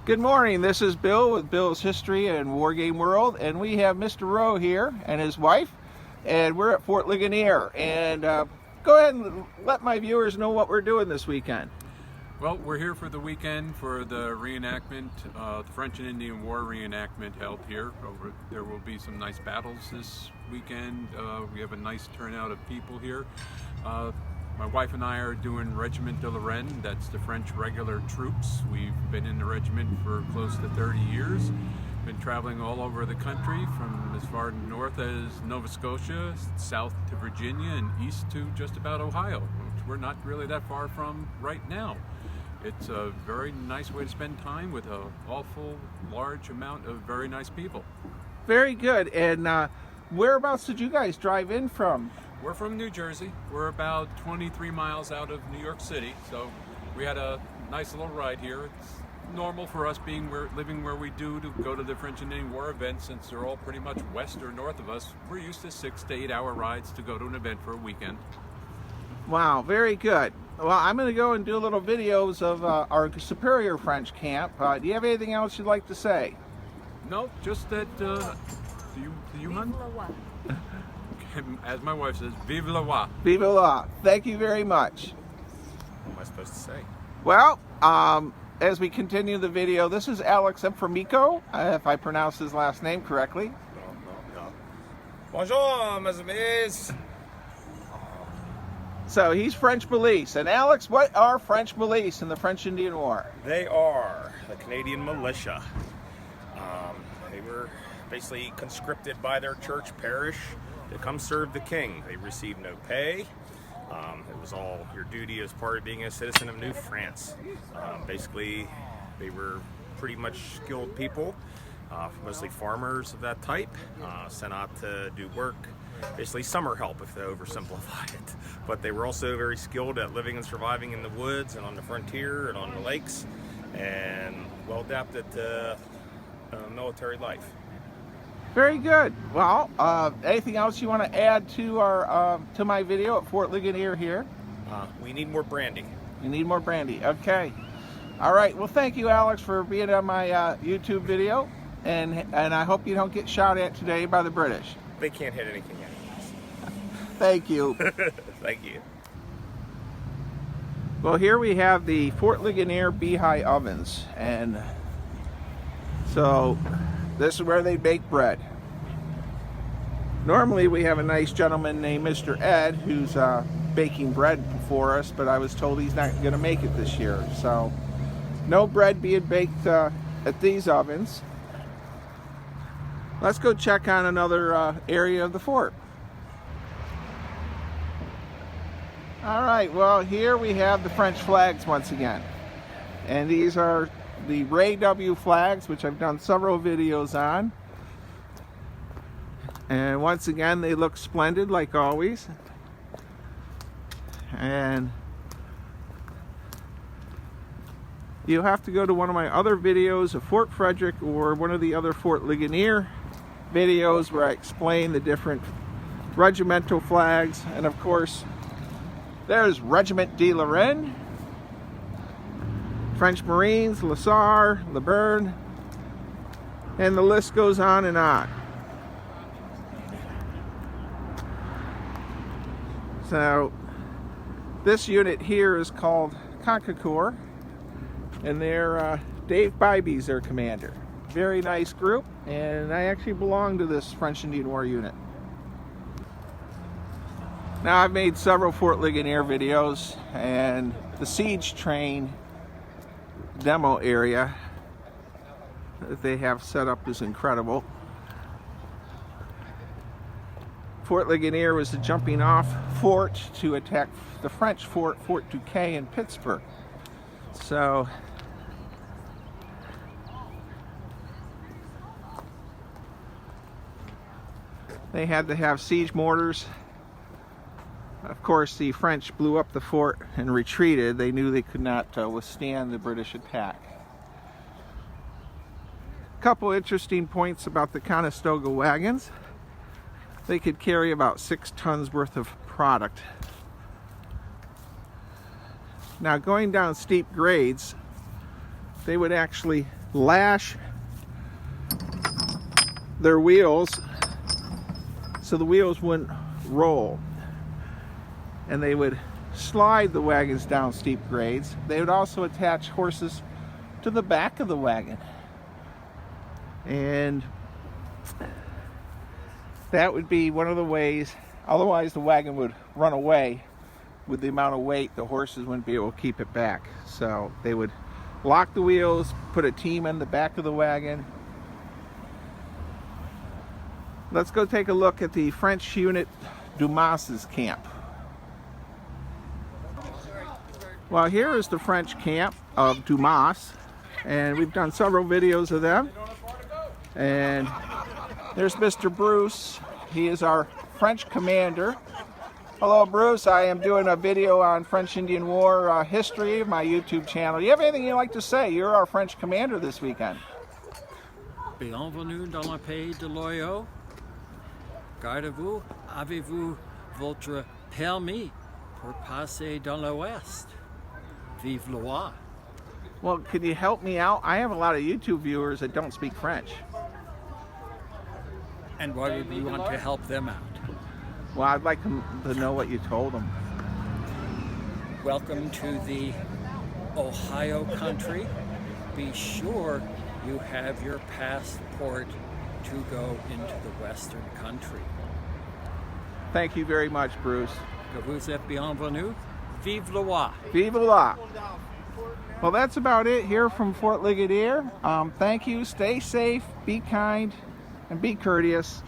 Good morning, this is Bill with Bill's History and War Game World, and we have Mr. Rowe here and his wife, and we're at Fort Ligonier. And go ahead and let my viewers know what we're doing this weekend. Well, we're here for the weekend for the reenactment, the French and Indian War reenactment held here. There will be some nice battles this weekend. We have a nice turnout of people here. My wife and I are doing Regiment de la Reine. That's the French regular troops. We've been in the regiment for close to 30 years. Been traveling all over the country, from as far north as Nova Scotia, south to Virginia, and east to just about Ohio, which we're not really that far from right now. It's a very nice way to spend time with an awful large amount of very nice people. Very good. And whereabouts did you guys drive in from? We're from New Jersey. We're about 23 miles out of New York City, so we had a nice little ride here. It's normal for us living where we do to go to the French and Indian War events, since they're all pretty much west or north of us. We're used to 6 to 8 hour rides to go to an event for a weekend. Wow, very good. Well, I'm going to go and do little videos of our Superior French camp. Do you have anything else you'd like to say? No, just that, do you hunt? As my wife says, vive le roi. Vive le roi. Thank you very much. What am I supposed to say? Well, as we continue the video, this is Alex Emframico, if I pronounce his last name correctly. No. Bonjour, mes amis. So he's French police. And Alex, what are French police in the French Indian War? They are the Canadian militia. They were basically conscripted by their church parish to come serve the king. They received no pay. It was all your duty as part of being a citizen of New France. Basically, they were pretty much skilled people, mostly farmers of that type, sent out to do work. Basically summer help, if they oversimplify it. But they were also very skilled at living and surviving in the woods and on the frontier and on the lakes, and well adapted to military life. Very good. Well, anything else you want to add to our to my video at Fort Ligonier here? We need more brandy. You need more brandy. Okay. All right. Well, thank you, Alex, for being on my YouTube video, and I hope you don't get shot at today by the British. They can't hit anything yet. Thank you. Thank you. Well, here we have the Fort Ligonier beehive ovens, and so this is where they bake bread. Normally we have a nice gentleman named Mr. Ed who's baking bread for us, but I was told he's not going to make it this year, so no bread being baked at these ovens. Let's go check on another area of the fort. All right, well, here we have the French flags once again. And these are the Ray W flags, which I've done several videos on. And once again, they look splendid like always. And you'll have to go to one of my other videos of Fort Frederick or one of the other Fort Ligonier videos where I explain the different regimental flags. And of course, there's Regiment de la Reine, French Marines, Lassar, Le Bern, and the list goes on and on. So this unit here is called Conquicor, and they're Dave Bybee's their commander. Very nice group, and I actually belong to this French Indian War unit. Now, I've made several Fort Ligonier videos, and the siege train demo area that they have set up is incredible. Fort Ligonier was the jumping off fort to attack the French fort, Fort Duquesne in Pittsburgh. So they had to have siege mortars. Of course, the French blew up the fort and retreated. They knew they could not withstand the British attack. A couple interesting points about the Conestoga wagons. They could carry about 6 tons worth of product. Now, going down steep grades, they would actually lash their wheels so the wheels wouldn't roll. And they would slide the wagons down steep grades. They would also attach horses to the back of the wagon. And that would be one of the ways, otherwise the wagon would run away with the amount of weight. The horses wouldn't be able to keep it back. So they would lock the wheels, put a team in the back of the wagon. Let's go take a look at the French unit Dumas's camp. Well, here is the French camp of Dumas, and we've done several videos of them. And there's Mr. Bruce. He is our French commander. Hello, Bruce. I am doing a video on French Indian War history of my YouTube channel. Do you have anything you'd like to say? You're our French commander this weekend. Bienvenue dans le pays de l'Oyo. Gardez-vous, avez-vous votre permis pour passer dans l'Ouest? Vive le roi. Well, can you help me out? I have a lot of YouTube viewers that don't speak French. And why would we want to help them out? Well, I'd like them to know what you told them. Welcome to the Ohio country. Be sure you have your passport to go into the Western country. Thank you very much, Bruce. Que vous êtes bienvenue. Vive le roi. Vive le roi. Well, that's about it here from Fort Ligonier. Thank you. Stay safe, be kind, and be courteous.